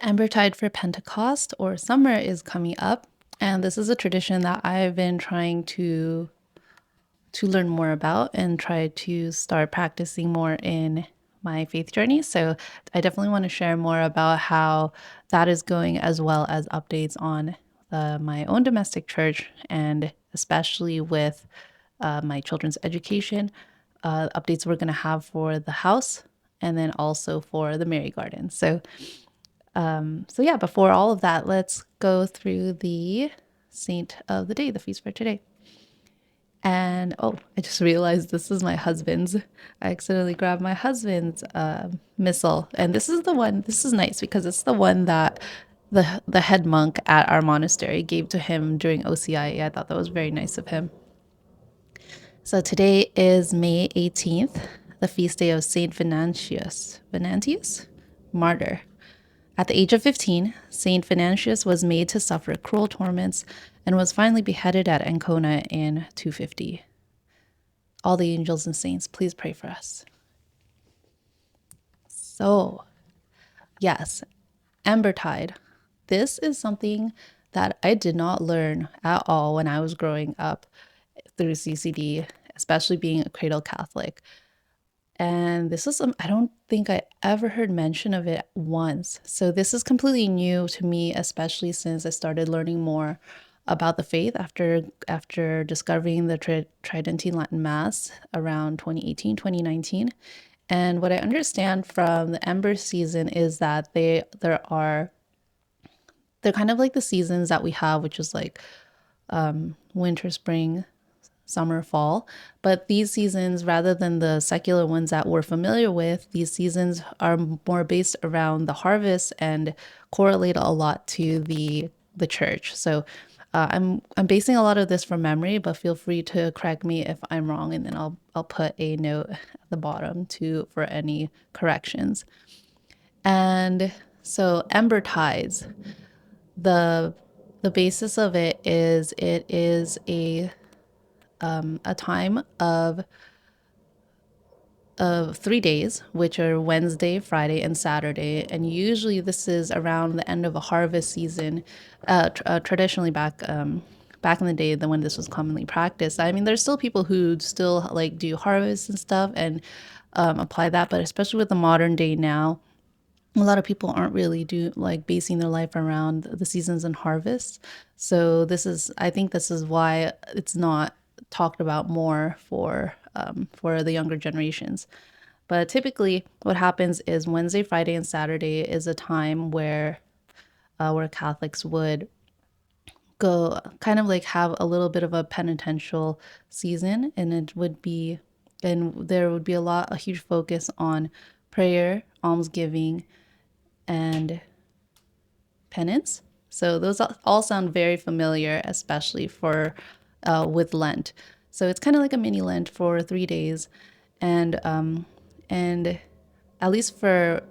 Embertide for Pentecost or summer is coming up, and this is a tradition that I've been trying to learn more about and try to start practicing more in my faith journey. So I definitely want to share more about how that is going, as well as updates on my own domestic church, and especially with my children's education, updates we're going to have for the house, and then also for the Mary Garden. So yeah, before all of that, let's go through the saint of the day, the feast for today. And oh, I just realized this is my husband's. I accidentally grabbed my husband's missal, and this is the one. This is nice because it's the one that the head monk at our monastery gave to him during OCIA. I thought that was very nice of him. So today is May 18th, the feast day of Saint Venantius, martyr. At the age of 15, Saint Venantius was made to suffer cruel torments and was finally beheaded at Ancona in 250. All the angels and saints, please pray for us. So, yes, Embertide. This is something that I did not learn at all when I was growing up through CCD, especially being a cradle Catholic. And this is I don't think I ever heard mention of it once. So this is completely new to me, especially since I started learning more about the faith after discovering the Tridentine Latin Mass around 2018, 2019. And what I understand from the Ember season is that they're kind of like the seasons that we have, which is like winter, spring, summer, fall. But these seasons, rather than the secular ones that we're familiar with, these seasons are more based around the harvest and correlate a lot to the church. So I'm basing a lot of this from memory, but feel free to correct me if I'm wrong, and then I'll put a note at the bottom for any corrections. And so Ember Tides, the basis of it is a time of 3 days, which are Wednesday, Friday, and Saturday. And usually this is around the end of a harvest season, traditionally back in the day, when this was commonly practiced. I mean, there's still people who still like do harvests and stuff and apply that, but especially with the modern day now, a lot of people aren't really basing their life around the seasons and harvests. So I think this is why it's not talked about more for the younger generations. But typically what happens is Wednesday, Friday, and Saturday is a time where Catholics would go kind of like have a little bit of a penitential season, and there would be a huge focus on prayer, almsgiving, and penance. So those all sound very familiar, especially for with Lent. So it's kind of like a mini Lent for 3 days, and at least my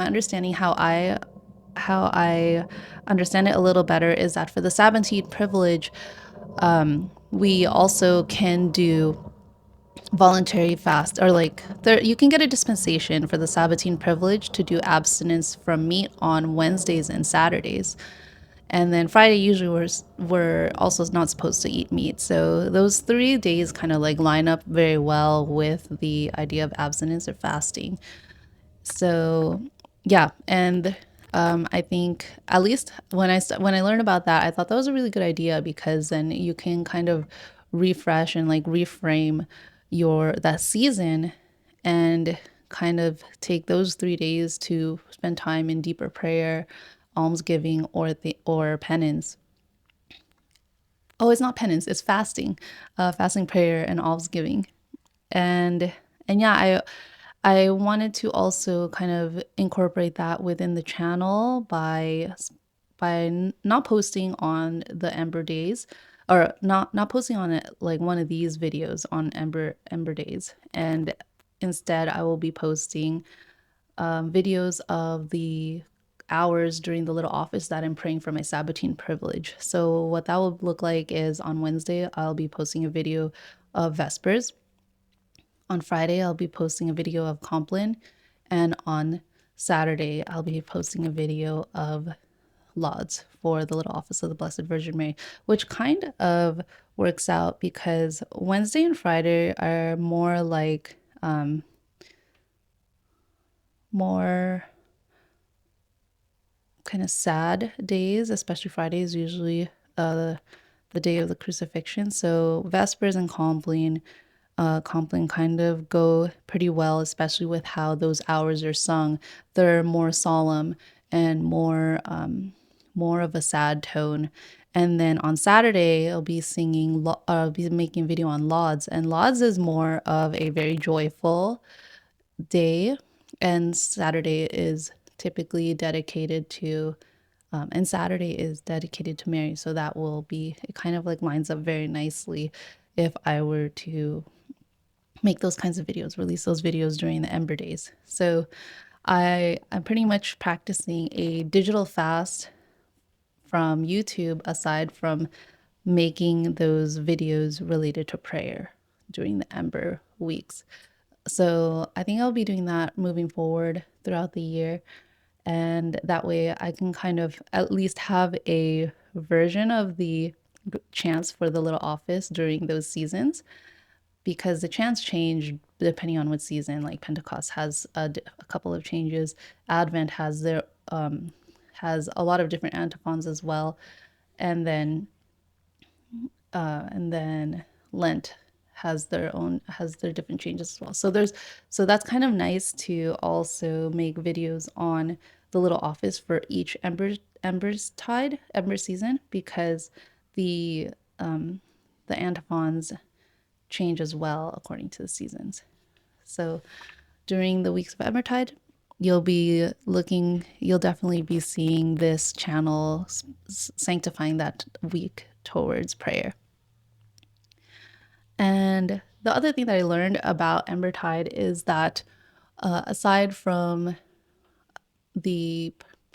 understanding, how I understand it a little better, is that for the Sabbatine privilege, we also can do voluntary fast, or you can get a dispensation for the Sabbatine privilege to do abstinence from meat on Wednesdays and Saturdays. And then Friday, usually we're also not supposed to eat meat. So those 3 days kind of like line up very well with the idea of abstinence or fasting. So yeah, and I think, at least when I learned about that, I thought that was a really good idea, because then you can kind of refresh and like reframe that season, and kind of take those 3 days to spend time in deeper prayer, almsgiving, or penance. Oh, it's not penance, it's fasting, fasting, prayer, and almsgiving. And yeah, I wanted to also kind of incorporate that within the channel by not posting on the Ember days, or not posting on it like one of these videos on Ember days, and instead I will be posting videos of the hours during the little office that I'm praying for my Sabbatine privilege. So what that will look like is, on Wednesday I'll be posting a video of Vespers. On Friday I'll be posting a video of Compline, and on Saturday, I'll be posting a video of lauds for the Little Office of the Blessed Virgin Mary, which kind of works out because Wednesday and Friday are more like more kind of sad days, especially Friday is usually the day of the crucifixion. So Vespers and Compline kind of go pretty well, especially with how those hours are sung. They're more solemn and more of a sad tone. And then on Saturday, I'll be making a video on Lauds, and Lauds is more of a very joyful day, and Saturday is typically dedicated to and Saturday is dedicated to Mary. So that will be, it kind of like lines up very nicely if I were to make those kinds of videos, release those videos during the Ember Days. So I'm pretty much practicing a digital fast from YouTube aside from making those videos related to prayer during the Ember weeks. So I think I'll be doing that moving forward throughout the year. And that way I can kind of at least have a version of the chants for the little office during those seasons, because the chants change depending on what season. Like Pentecost has a couple of changes. Advent has a lot of different antiphons as well, and then Lent has their different changes as well. So that's kind of nice to also make videos on the little office for each Ember season, because the the antiphons change as well according to the seasons. So during the weeks of Embertide, you'll definitely be seeing this channel sanctifying that week towards prayer. And the other thing that I learned about Embertide is that aside from the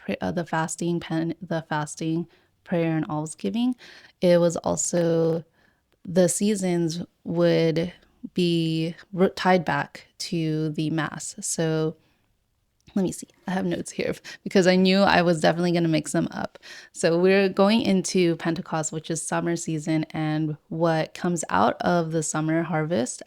the fasting, prayer, and almsgiving, it was also the seasons would be tied back to the Mass. So let me see. I have notes here because I knew I was definitely going to mix them up. So we're going into Pentecost, which is summer season, and what comes out of the summer harvest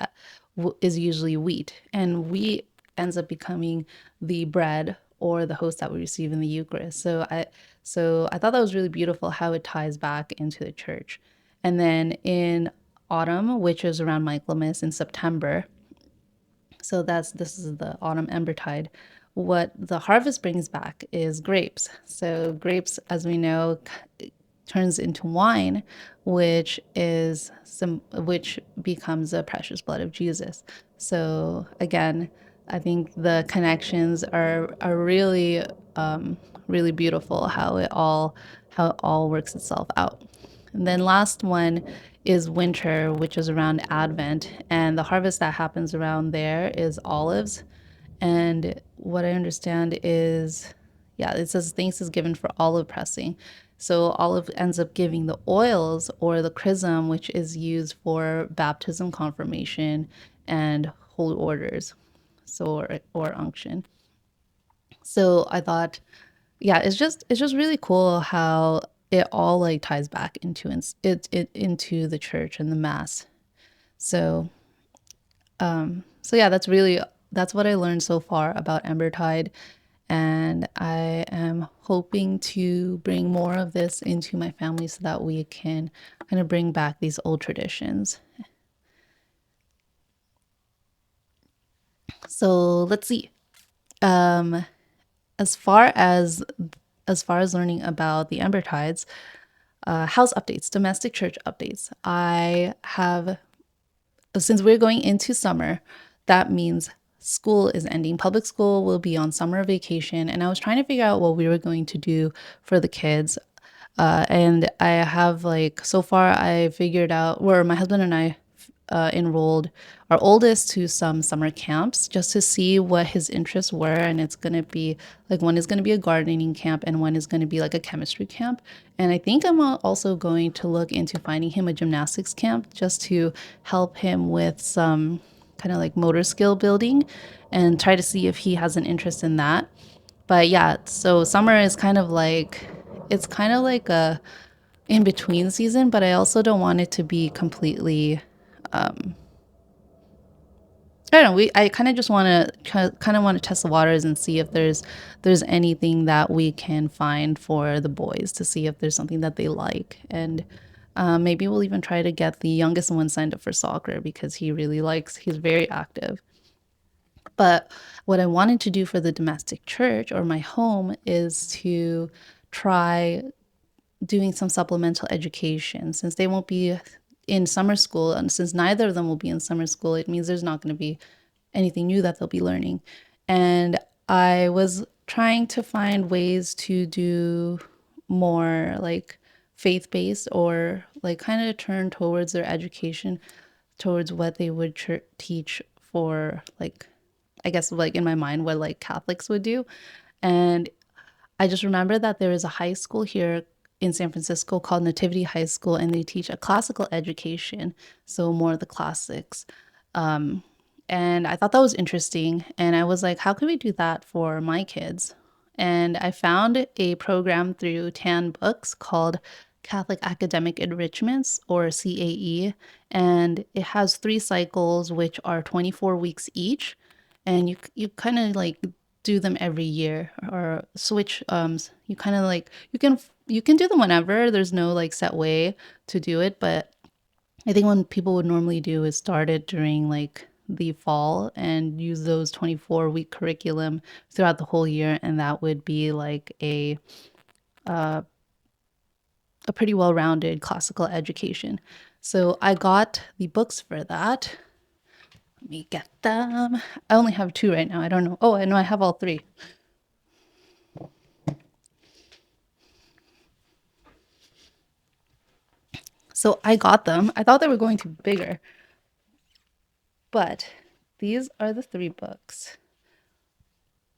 is usually wheat, and wheat ends up becoming the bread or the host that we receive in the Eucharist. So I thought that was really beautiful how it ties back into the church. And then in autumn, which is around Michaelmas in September, so this is the autumn Embertide. What the harvest brings back is grapes. So grapes, as we know, turns into wine, which becomes the precious blood of Jesus. So again, I think the connections are really really beautiful how it all works itself out. And then last one is winter, which is around Advent, and the harvest that happens around there is olives. And what I understand is, yeah, it says thanks is given for olive pressing. So olive ends up giving the oils or the chrism, which is used for baptism, confirmation, and holy orders, so or unction. So I thought, yeah, it's just really cool how it all like ties back into the church and the Mass. So so yeah, that's what I learned so far about Embertide, and I am hoping to bring more of this into my family so that we can kind of bring back these old traditions. So let's see. Um, as far as learning about the Embertides, house updates, domestic church updates. I have, since we're going into summer, that means school is ending. Public school will be on summer vacation, and I was trying to figure out what we were going to do for the kids. And I have so far I figured out where my husband and I enrolled our oldest to some summer camps just to see what his interests were. And it's going to be one is going to be a gardening camp and one is going to be like a chemistry camp. And I think I'm also going to look into finding him a gymnastics camp just to help him with some kind of like motor skill building and try to see if he has an interest in that. But yeah, so summer is kind of like, it's kind of like a in between season, but I also don't want it to be completely, I don't know. I kind of just want to test the waters and see if there's anything that we can find for the boys, to see if there's something that they like. And maybe we'll even try to get the youngest one signed up for soccer, because he's very active. But what I wanted to do for the domestic church or my home is to try doing some supplemental education, since they won't be in summer school, and since neither of them will be in summer school, it means there's not going to be anything new that they'll be learning. And I was trying to find ways to do more like faith-based, or like kind of turn towards their education towards what they would teach for, like, I guess, like in my mind, what like Catholics would do. And I just remember that there is a high school here in San Francisco called Nativity High School, and they teach a classical education, so more of the classics. And I thought that was interesting. And I was like, how could we do that for my kids? And I found a program through TAN Books called Catholic Academic Enrichments, or CAE. And it has 3 cycles, which are 24 weeks each. And you kind of like do them every year, or switch. You kind of like, you can do them whenever. There's no like set way to do it, but I think what people would normally do is start it during like the fall and use those 24-week curriculum throughout the whole year, and that would be like a pretty well-rounded classical education. So I got the books for that. Let me get them. I only have 2 right now. I don't know. Oh, I know I have all 3. So I got them. I thought they were going to be bigger, but these are the 3 books.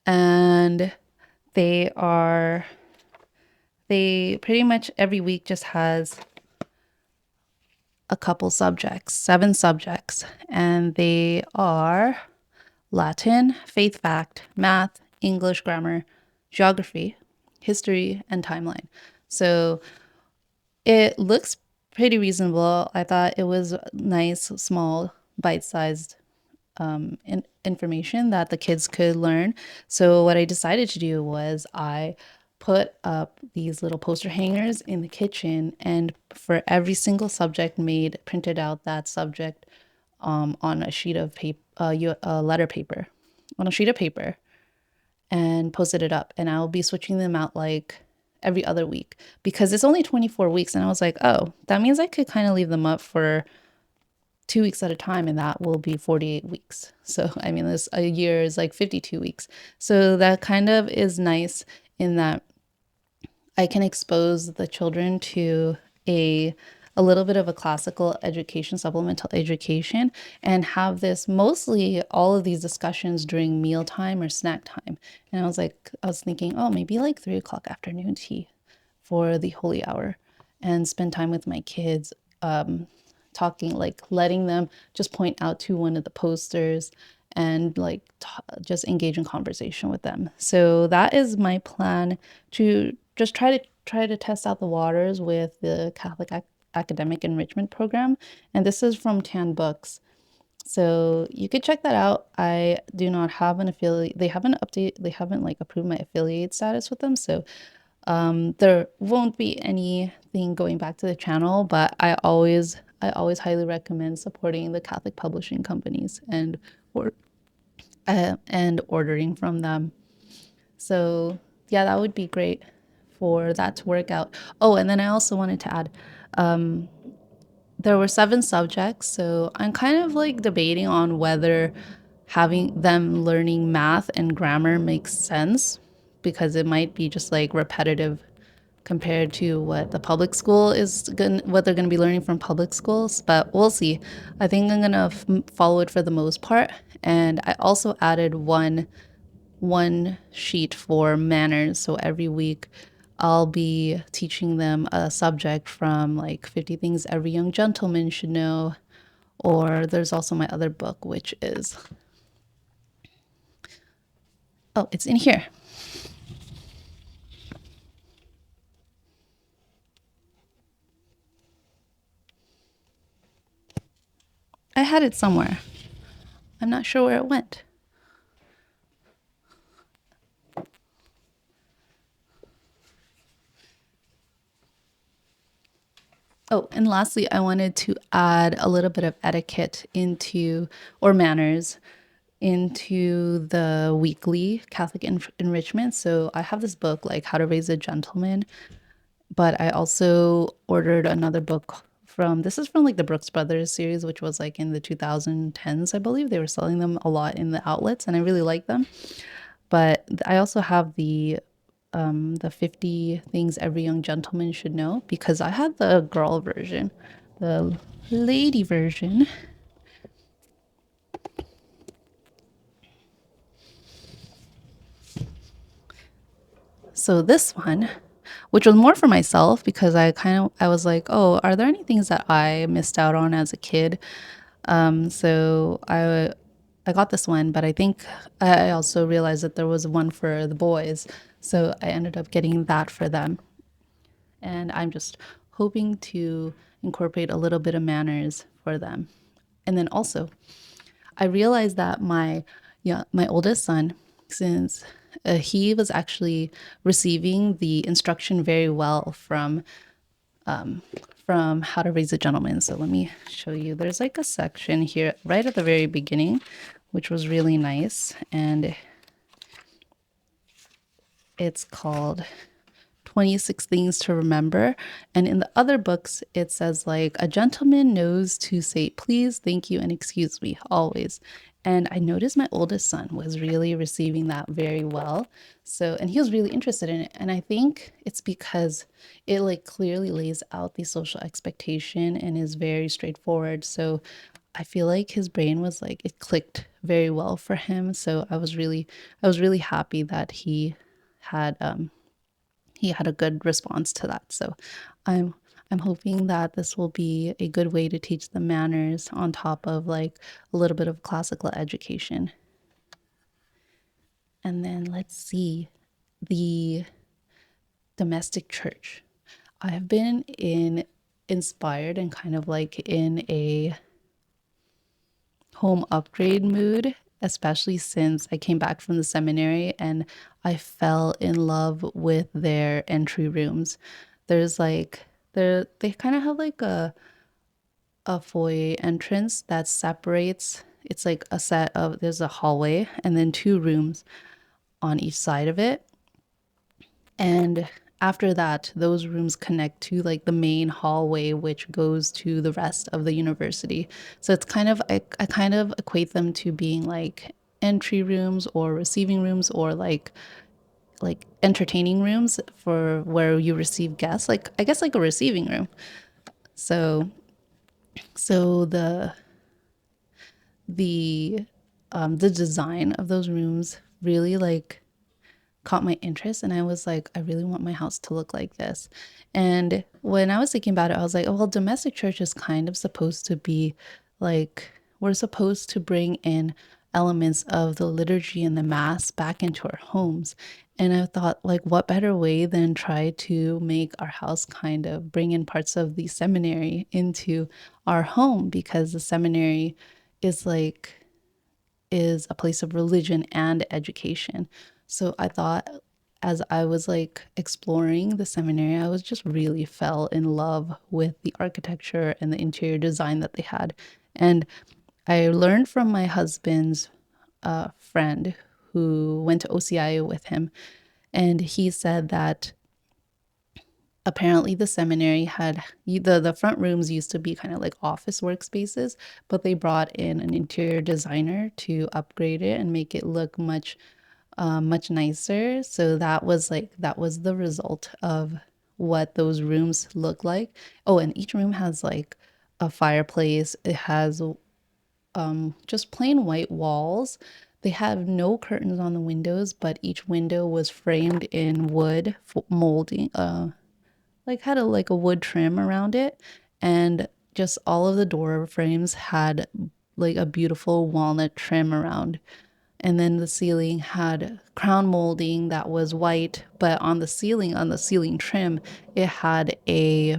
And they pretty much every week just has a couple subjects, 7 subjects, and they are Latin, faith fact, math, English grammar, geography, history, and timeline. So it looks pretty reasonable. I thought it was nice, small, bite-sized information that the kids could learn. So what I decided to do was I put up these little poster hangers in the kitchen, and for every single subject printed out that subject on a sheet of paper, letter paper, on a sheet of paper, and posted it up. And I'll be switching them out like every other week, because it's only 24 weeks. And I was like, oh, that means I could kind of leave them up for 2 weeks at a time, and that will be 48 weeks. So, I mean, a year is like 52 weeks. So that kind of is nice in that I can expose the children to a little bit of a classical education, supplemental education, and have this mostly all of these discussions during mealtime or snack time. And I was thinking, oh, maybe like 3 o'clock afternoon tea for the holy hour, and spend time with my kids, talking, like letting them just point out to one of the posters, and like just engage in conversation with them. So that is my plan, to just try to test out the waters with the Catholic Academic Enrichment Program. And this is from Tan Books. So you could check that out. I do not have an affiliate. They haven't like approved my affiliate status with them. So there won't be anything going back to the channel, but I always highly recommend supporting the Catholic publishing companies and ordering from them. So yeah, that would be great for that to work out. Oh, and then I also wanted to add, there were 7 subjects, so I'm kind of like debating on whether having them learning math and grammar makes sense, because it might be just like repetitive compared to what what they're going to be learning from public schools. But we'll see. I think I'm going to follow it for the most part. And I also added one sheet for manners. So every week I'll be teaching them a subject from like 50 Things Every Young Gentleman Should Know. Or there's also my other book, which is, oh, it's in here. I had it somewhere. I'm not sure where it went. Oh, and lastly, I wanted to add a little bit of etiquette into, or manners, into the weekly Catholic enrichment. So I have this book, like How to Raise a Gentleman, but I also ordered another book from, this is from like the Brooks Brothers series, which was like in the 2010s, I believe. They were selling them a lot in the outlets, and I really like them. But I also have the 50 things every young gentleman should know, because I had the girl version, the lady version. So this one, which was more for myself, because I was like, oh, are there any things that I missed out on as a kid? So I got this one, but I think I also realized that there was one for the boys, so I ended up getting that for them. And I'm just hoping to incorporate a little bit of manners for them. And then also, I realized that my oldest son, since he was actually receiving the instruction very well from How to Raise a Gentleman. So let me show you. There's like a section here right at the very beginning, which was really nice, and it's called 26 Things to Remember. And in the other books, it says like, a gentleman knows to say please, thank you, and excuse me always. And I noticed my oldest son was really receiving that very well. So, and he was really interested in it. And I think it's because it like clearly lays out the social expectation and is very straightforward. So I feel like his brain was like, it clicked very well for him. So I was really happy that had he had a good response to that. So I'm I'm hoping that this will be a good way to teach the manners on top of like a little bit of classical education. And then let's see, the domestic church. I have been in inspired and kind of like in a home upgrade mood, especially since I came back from the seminary and I fell in love with their entry rooms. There's like they kind of have like a foyer entrance that separates. It's like a set of, there's a hallway and then two rooms on each side of it. And after that, those rooms connect to like the main hallway, which goes to the rest of the university. So it's kind of, I kind of equate them to being like entry rooms or receiving rooms, or like entertaining rooms for where you receive guests, like I guess like a receiving room. So so the the design of those rooms really like caught my interest, and I was like, I really want my house to look like this. And when I was thinking about it, I was like, oh, well, domestic church is kind of supposed to be like, we're supposed to bring in elements of the liturgy and the mass back into our homes. And I thought, like, what better way than try to make our house kind of bring in parts of the seminary into our home, because the seminary is like is a place of religion and education. So I thought, as I was like exploring the seminary, I was just really fell in love with the architecture and the interior design that they had. And I learned from my husband's friend who went to OCI with him. And he said that apparently the seminary had the front rooms used to be kind of like office workspaces, but they brought in an interior designer to upgrade it and make it look much nicer. So that was the result of what those rooms look like. Oh, and each room has like a fireplace. It has just plain white walls. They have no curtains on the windows, but each window was framed in wood molding, like had a like a wood trim around it, and just all of the door frames had like a beautiful walnut trim around. And then the ceiling had crown molding that was white, but on the ceiling trim, it had a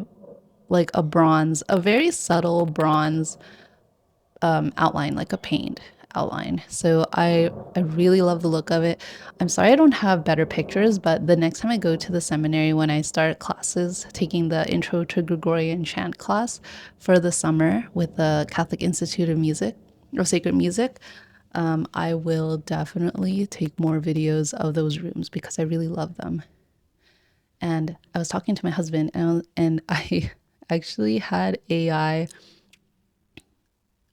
like a bronze, a very subtle bronze outline, like a paint outline. So I really love the look of it. I'm sorry I don't have better pictures, but the next time I go to the seminary, when I start classes, taking the Intro to Gregorian Chant class for the summer with the Catholic Institute of Music or Sacred Music, I will definitely take more videos of those rooms because I really love them. And I was talking to my husband, and I actually had AI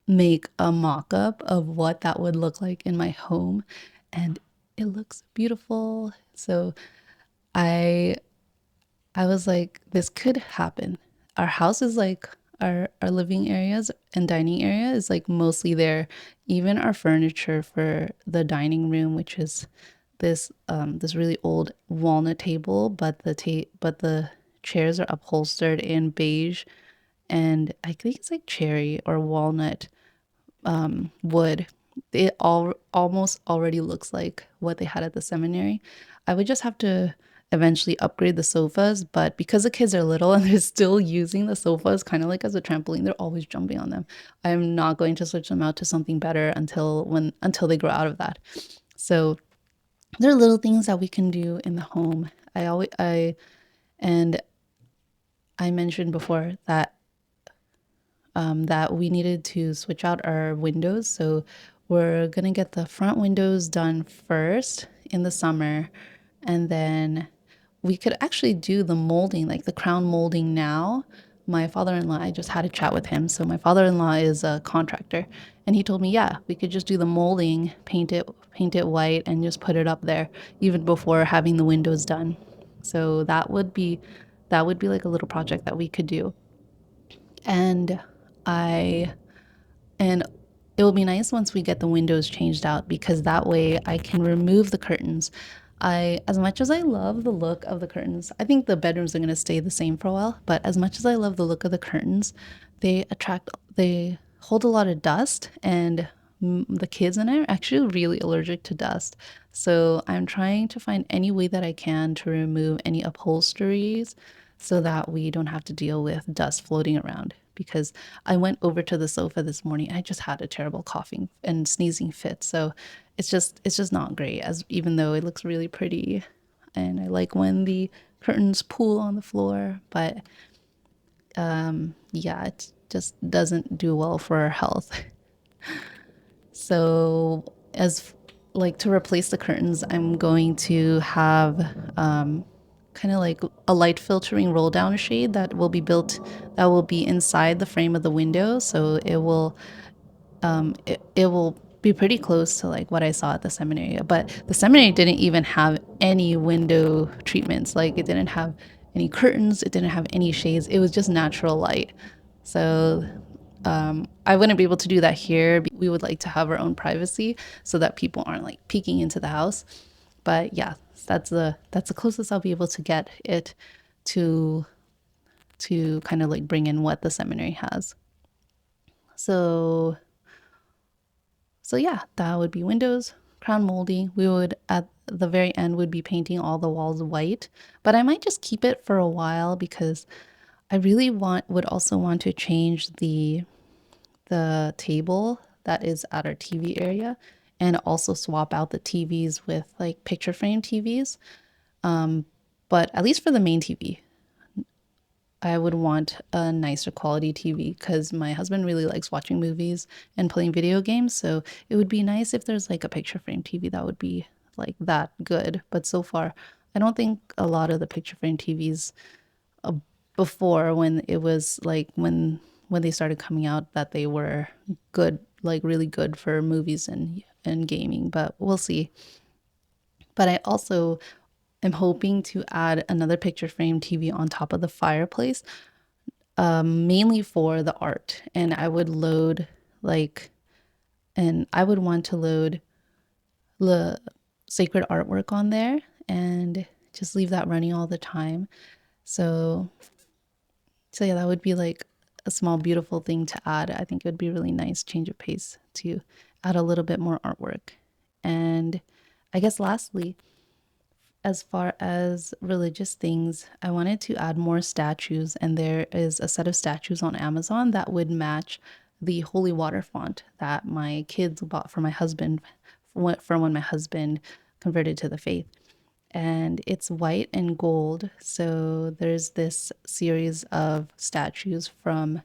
make a mock-up of what that would look like in my home, and it looks beautiful. So I I was like, this could happen. Our house is like our living areas and dining area is like mostly there. Even our furniture for the dining room, which is this really old walnut table, but the chairs are upholstered in beige, and I think it's like cherry or walnut wood. It all almost already looks like what they had at the seminary. I would just have to eventually upgrade the sofas, but because the kids are little and they're still using the sofas kind of like as a trampoline, they're always jumping on them. I'm not going to switch them out to something better until they grow out of that. So there are little things that we can do in the home. And I mentioned before that we needed to switch out our windows. So we're going to get the front windows done first in the summer. And then we could actually do the molding, like the crown molding now. My father-in-law, I just had a chat with him. So my father-in-law is a contractor, and he told me, yeah, we could just do the molding, paint it white and just put it up there even before having the windows done. So that would be like a little project that we could do. And I and it will be nice once we get the windows changed out because that way I can remove the curtains. As much as I love the look of the curtains, I think the bedrooms are going to stay the same for a while, but as much as I love the look of the curtains, they hold a lot of dust, and the kids and I are actually really allergic to dust. So I'm trying to find any way that I can to remove any upholsteries so that we don't have to deal with dust floating around. Because I went over to the sofa this morning. I just had a terrible coughing and sneezing fit. So it's just not great, as even though it looks really pretty. And I like when the curtains pool on the floor, but yeah, it just doesn't do well for our health. So, as like to replace the curtains, I'm going to have kind of like a light filtering roll down shade that will be inside the frame of the window. So it will be pretty close to like what I saw at the seminary. But the seminary didn't even have any window treatments. Like it didn't have any curtains, it didn't have any shades. It was just natural light. So I wouldn't be able to do that here. We would like to have our own privacy so that people aren't like peeking into the house. But yeah, that's the closest I'll be able to get it to kind of like bring in what the seminary has. So yeah, that would be windows, crown molding. We would at the very end would be painting all the walls white, but I might just keep it for a while because I really would also want to change the table that is at our TV area and also swap out the TVs with like picture frame TVs. But at least for the main TV, I would want a nicer quality TV because my husband really likes watching movies and playing video games. So it would be nice if there's like a picture frame TV that would be like that good. But so far, I don't think a lot of the picture frame TVs uh, before when it was like when they started coming out that they were good, like really good for movies and gaming. But we'll see. But I also am hoping to add another picture frame TV on top of the fireplace, mainly for the art. And like, I would want to load the sacred artwork on there and just leave that running all the time. So, so yeah, that would be like a small, beautiful thing to add. I think it would be really nice change of pace to add a little bit more artwork. And I guess lastly, as far as religious things, I wanted to add more statues, and there is a set of statues on Amazon that would match the holy water font that my kids bought for my husband for when my husband converted to the faith. And it's white and gold. So there's this series of statues from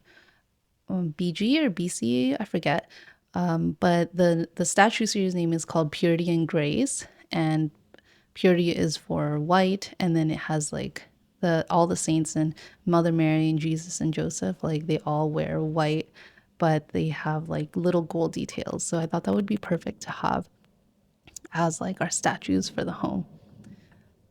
BG or BC, I forget. But the statue series name is called Purity and Grace, and purity is for white, and then it has like the all the saints and Mother Mary and Jesus and Joseph, like they all wear white, but they have like little gold details. So I thought that would be perfect to have as like our statues for the home.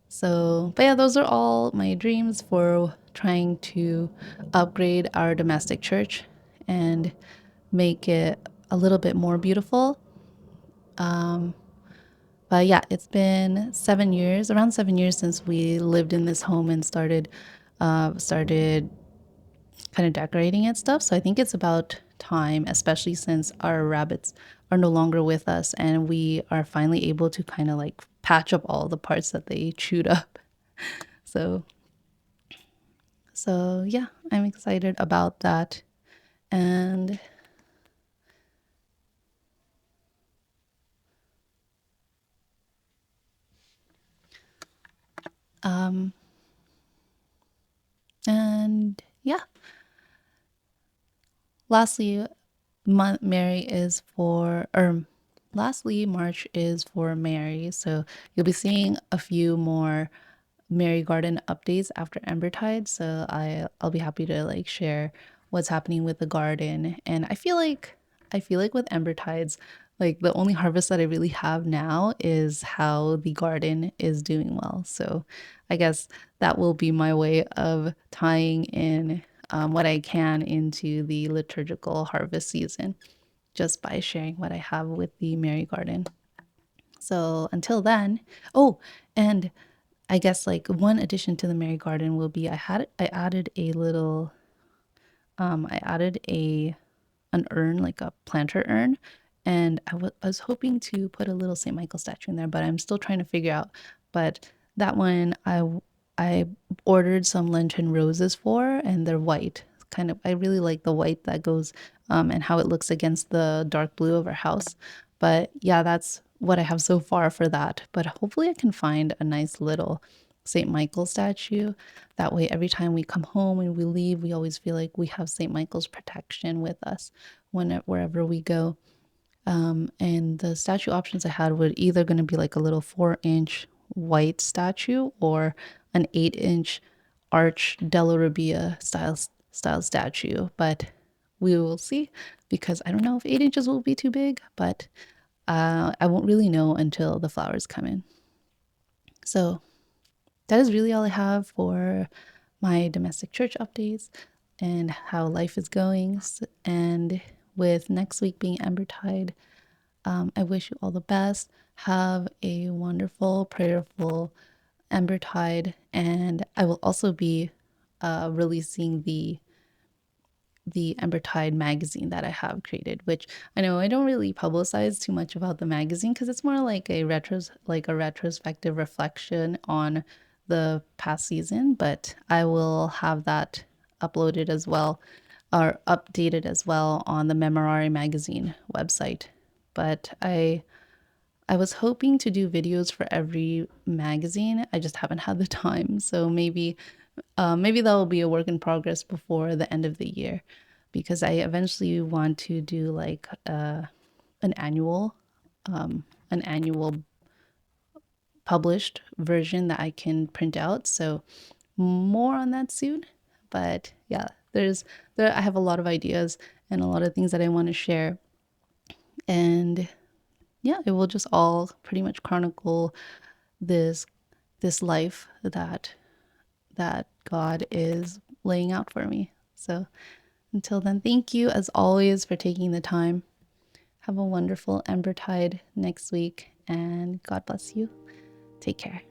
So, but yeah, those are all my dreams for trying to upgrade our domestic church and make it a little bit more beautiful. But yeah, it's been 7 years, around 7 years since we lived in this home and started kind of decorating it stuff. So I think it's about time, especially since our rabbits are no longer with us and we are finally able to kind of like patch up all the parts that they chewed up. So so yeah, I'm excited about that. And and yeah, lastly, Mary is for, or lastly, March is for Mary. So you'll be seeing a few more Mary Garden updates after Embertide. So I'll be happy to like share what's happening with the garden. And I feel like with Embertides, like the only harvest that I really have now is how the garden is doing well. So I guess that will be my way of tying in what I can into the liturgical harvest season, just by sharing what I have with the Mary Garden. So until then, oh, and I guess like one addition to the Mary Garden will be I added a little I added a an urn, like a planter urn, and I was hoping to put a little St. Michael statue in there, but I'm still trying to figure out. But that one I ordered some Lenten roses for, and they're white. Kind of, I really like the white that goes and how it looks against the dark blue of our house. But yeah, that's what I have so far for that. But hopefully, I can find a nice little St. Michael statue. That way, every time we come home and we leave, we always feel like we have St. Michael's protection with us wherever we go. And the statue options I had were either going to be like a little 4-inch white statue or an 8-inch arch Della Robbia style statue. But we will see, because I don't know if 8 inches will be too big, but I won't really know until the flowers come in. So that is really all I have for my domestic church updates and how life is going. And with next week being Embertide, I wish you all the best. Have a wonderful, prayerful Embertide. And I will also be releasing the Embertide magazine that I have created, which I know I don't really publicize too much about the magazine because it's more like a retrospective reflection on the past season, but I will have that uploaded as well, or updated as well, on the Memorare Magazine website. But I was hoping to do videos for every magazine. I just haven't had the time. So maybe that will be a work in progress before the end of the year, because I eventually want to do like an annual an annual published version that I can print out. So more on that soon. But yeah, I have a lot of ideas and a lot of things that I want to share. And yeah, it will just all pretty much chronicle this life that God is laying out for me. So until then, thank you as always for taking the time. Have a wonderful Embertide next week, and God bless you. Take care.